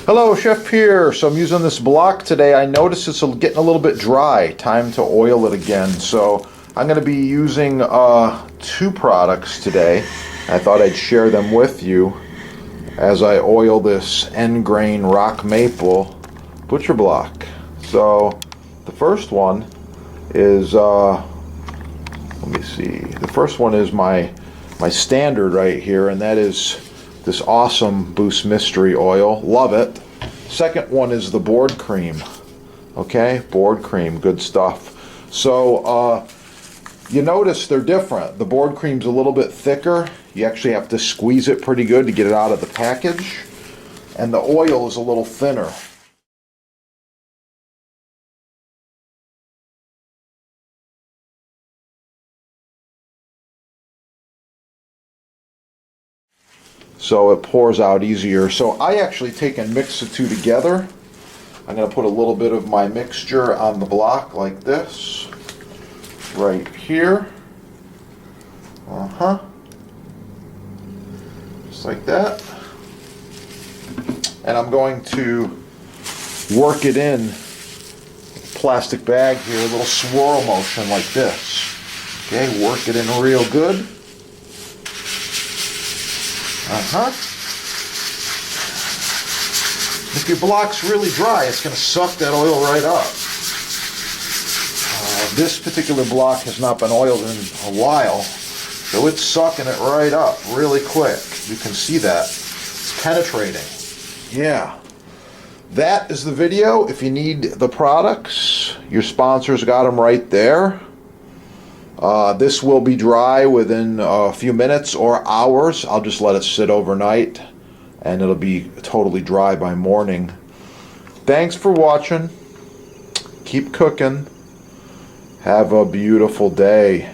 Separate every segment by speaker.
Speaker 1: Hello, Chef here. So I'm using this block today. I noticed it's getting a little bit dry. Time to oil it again. So I'm going to be using two products today. I thought I'd share them with you as I oil this end grain rock maple butcher block. So the first one is, let me see. The first one is my standard right here, and that is this awesome Boost Mystery Oil. Love it. Second one is the board cream. Okay, board cream, good stuff. So you notice they're different. The board cream's a little bit thicker. You actually have to squeeze it pretty good to get it out of the package. And the oil is a little thinner. So it pours out easier. So I actually take and mix the two together. I'm going to put a little bit of my mixture on the block like this, right here. Just like that. And I'm going to work it in a plastic bag here, a little swirl motion like this. Okay, work it in real good. If your block's really dry, it's going to suck that oil right up. This particular block has not been oiled in a while, so it's sucking it right up really quick. You can see that. It's penetrating. Yeah. That is the video. If you need the products, your sponsors got them right there. This will be dry within a few minutes or hours. I'll just let it sit overnight and it'll be totally dry by morning. Thanks for watching. Keep cooking. Have a beautiful day.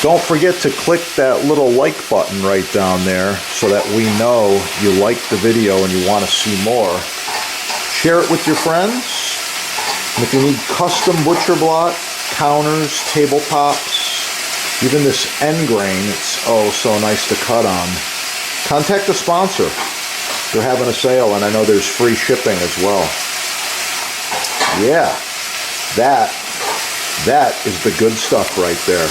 Speaker 1: Don't forget to click that little like button right down there so that we know you like the video and you want to see more. Share it with your friends. And if you need custom butcher block, counters, tabletops, even this end grain, it's oh so nice to cut on, contact the sponsor. They're having a sale and I know there's free shipping as well. Yeah, that is the good stuff right there.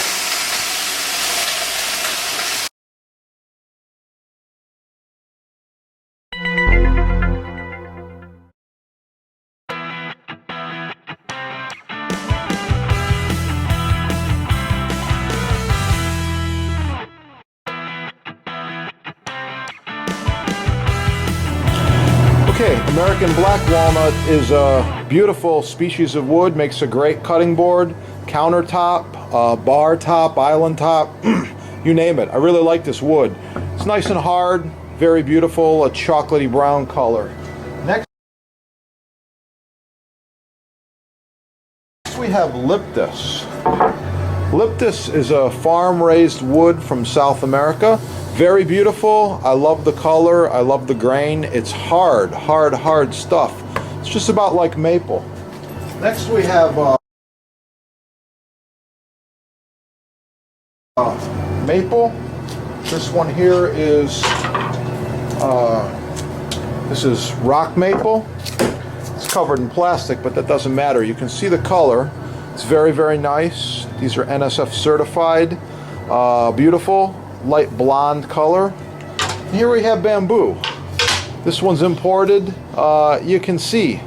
Speaker 1: Okay, American black walnut is a beautiful species of wood, makes a great cutting board, countertop, bar top, island top, you name it. I really like this wood. It's nice and hard, very beautiful, a chocolatey brown color. Next we have Liptus. Liptus is a farm-raised wood from South America. Very beautiful. I love the color. I love the grain. It's hard stuff. It's just about like maple. Next we have maple. This one here is this is rock maple. It's covered in plastic, but that doesn't matter. You can see the color. It's very nice. These are NSF certified. Beautiful. Light blonde color. Here we have bamboo. This one's imported. You can see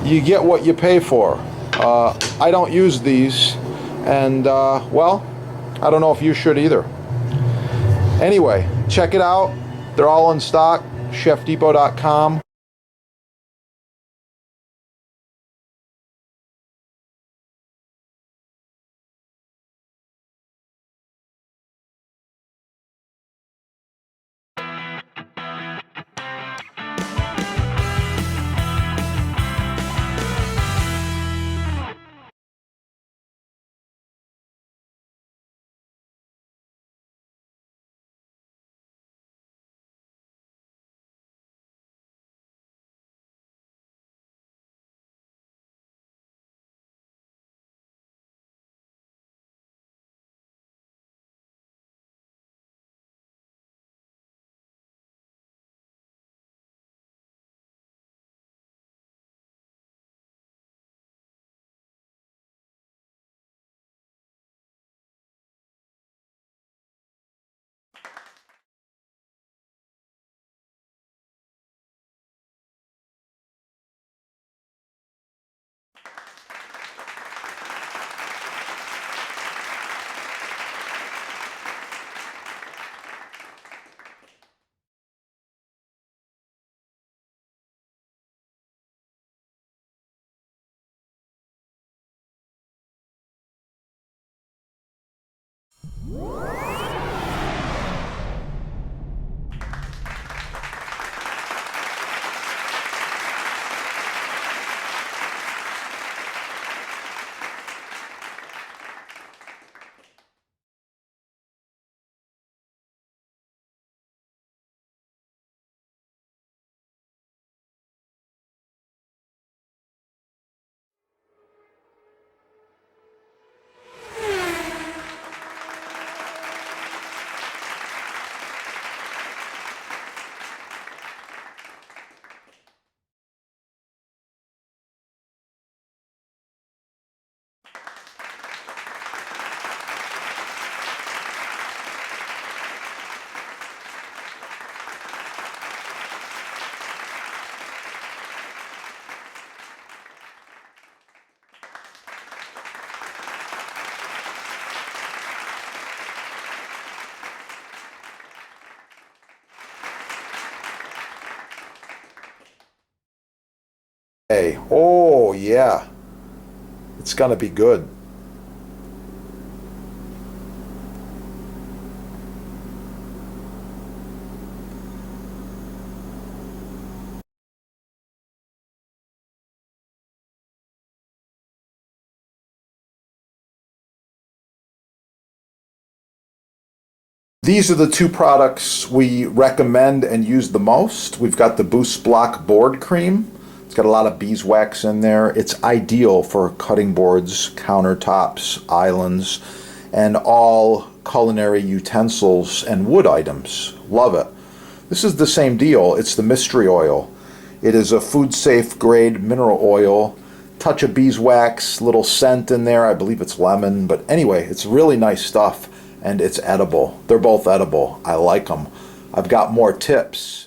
Speaker 1: you get what you pay for. I don't use these, and well, I don't know if you should either. Anyway, check it out. They're all in stock. chefdepot.com. Hey, oh yeah, it's gonna be good. These are the two products we recommend and use the most. We've got the Boost Block board cream. It's got a lot of beeswax in there. It's ideal for cutting boards, countertops, islands, and all culinary utensils and wood items. Love it. This is the same deal. It's the mystery oil. It is a food safe grade mineral oil. Touch of beeswax, little scent in there. I believe it's lemon, but anyway, it's really nice stuff. And it's edible. They're both edible. I like them. I've got more tips.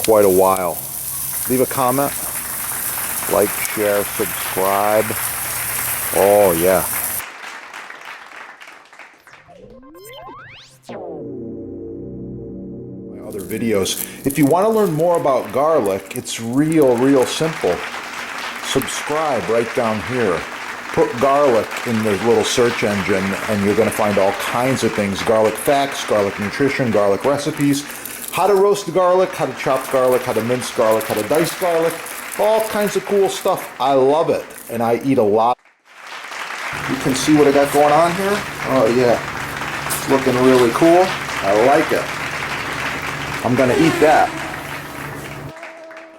Speaker 1: Quite a while. Leave a comment, like, share, subscribe. Oh yeah. My other videos. If you want to learn more about garlic, it's real simple. Subscribe right down here. Put garlic in the little search engine and you're going to find all kinds of things. Garlic facts, garlic nutrition, garlic recipes, how to roast garlic, how to chop garlic, how to mince garlic, how to dice garlic, all kinds of cool stuff. I love it, and I eat a lot. You can see what I got going on here? Oh yeah, it's looking really cool. I like it. I'm going to eat that.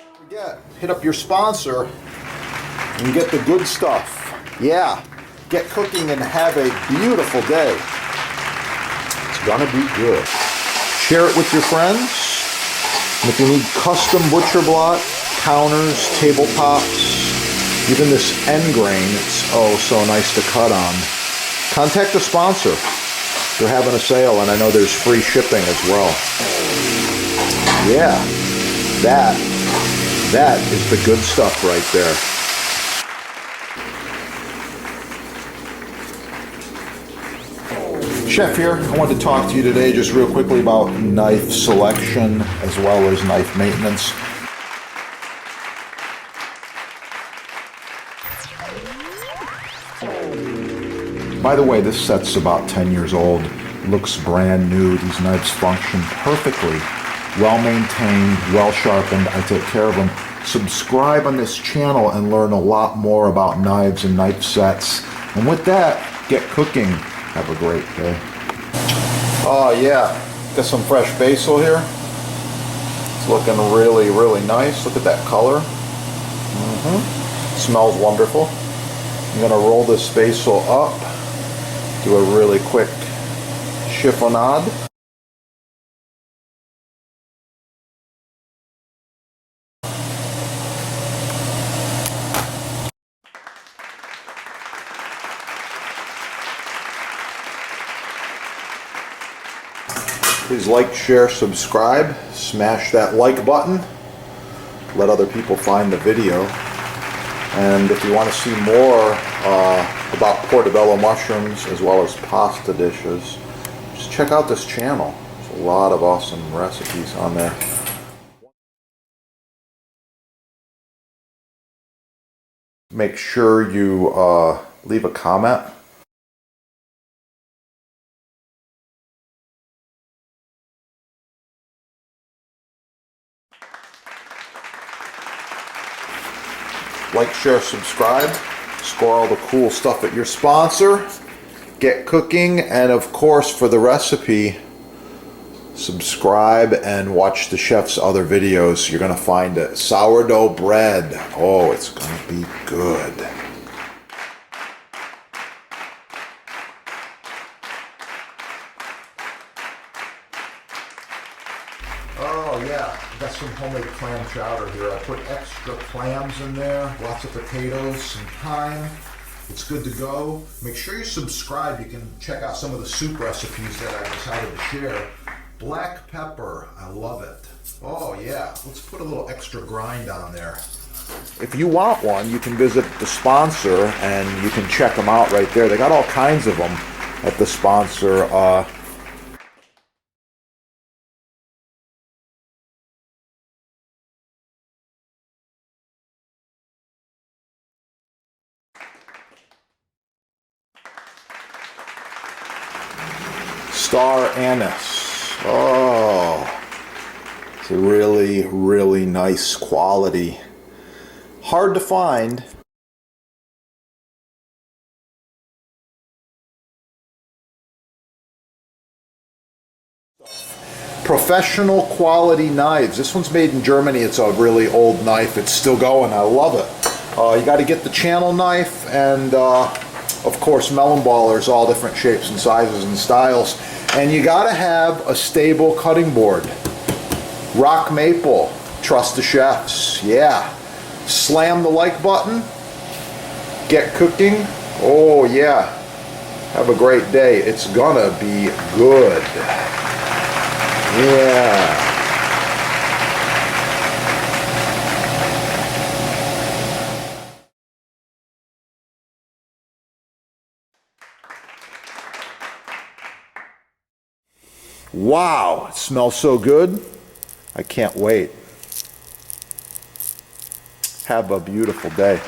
Speaker 1: Don't forget, hit up your sponsor and get the good stuff. Yeah, get cooking and have a beautiful day. It's gonna be good. Share it with your friends. And if you need custom butcher block, counters, tabletops, even this end grain, it's oh so nice to cut on. Contact the sponsor. They're having a sale and I know there's free shipping as well. Yeah, that is the good stuff right there. Chef here. I wanted to talk to you today just real quickly about knife selection as well as knife maintenance. By the way, this set's about 10 years old. Looks brand new. These knives function perfectly. Well maintained, well sharpened. I take care of them. Subscribe on this channel and learn a lot more about knives and knife sets. And with that, get cooking. Have a great day. Oh yeah, got some fresh basil here. It's looking really nice. Look at that color. Smells wonderful. I'm gonna roll this basil up, do a really quick chiffonade. Please like, share, subscribe, smash that like button, let other people find the video. And if you want to see more about portobello mushrooms as well as pasta dishes, just check out this channel. There's a lot of awesome recipes on there. Make sure you leave a comment like, share, subscribe, score all the cool stuff at your sponsor, get cooking, and of course for the recipe, subscribe and watch the chef's other videos. You're going to find it. Sourdough bread. Oh, it's going to be good. Oh yeah, I got some homemade clam chowder here. I put extra clams in there, lots of potatoes, some thyme. It's good to go. Make sure you subscribe. You can check out some of the soup recipes that I decided to share. Black pepper, I love it. Oh yeah, let's put a little extra grind on there. If you want one, you can visit the sponsor and you can check them out right there. They got all kinds of them at the sponsor. Star anise. Oh, it's a really, really nice quality. Hard to find. Professional quality knives. This one's made in Germany. It's a really old knife. It's still going. I love it. You got to get the channel knife and of course melon ballers, all different shapes and sizes and styles. And you got to have a stable cutting board. Rock maple. Trust the chefs. Yeah. Slam the like button. Get cooking. Oh yeah. Have a great day. It's gonna be good. Yeah. Wow, it smells so good. I can't wait. Have a beautiful day.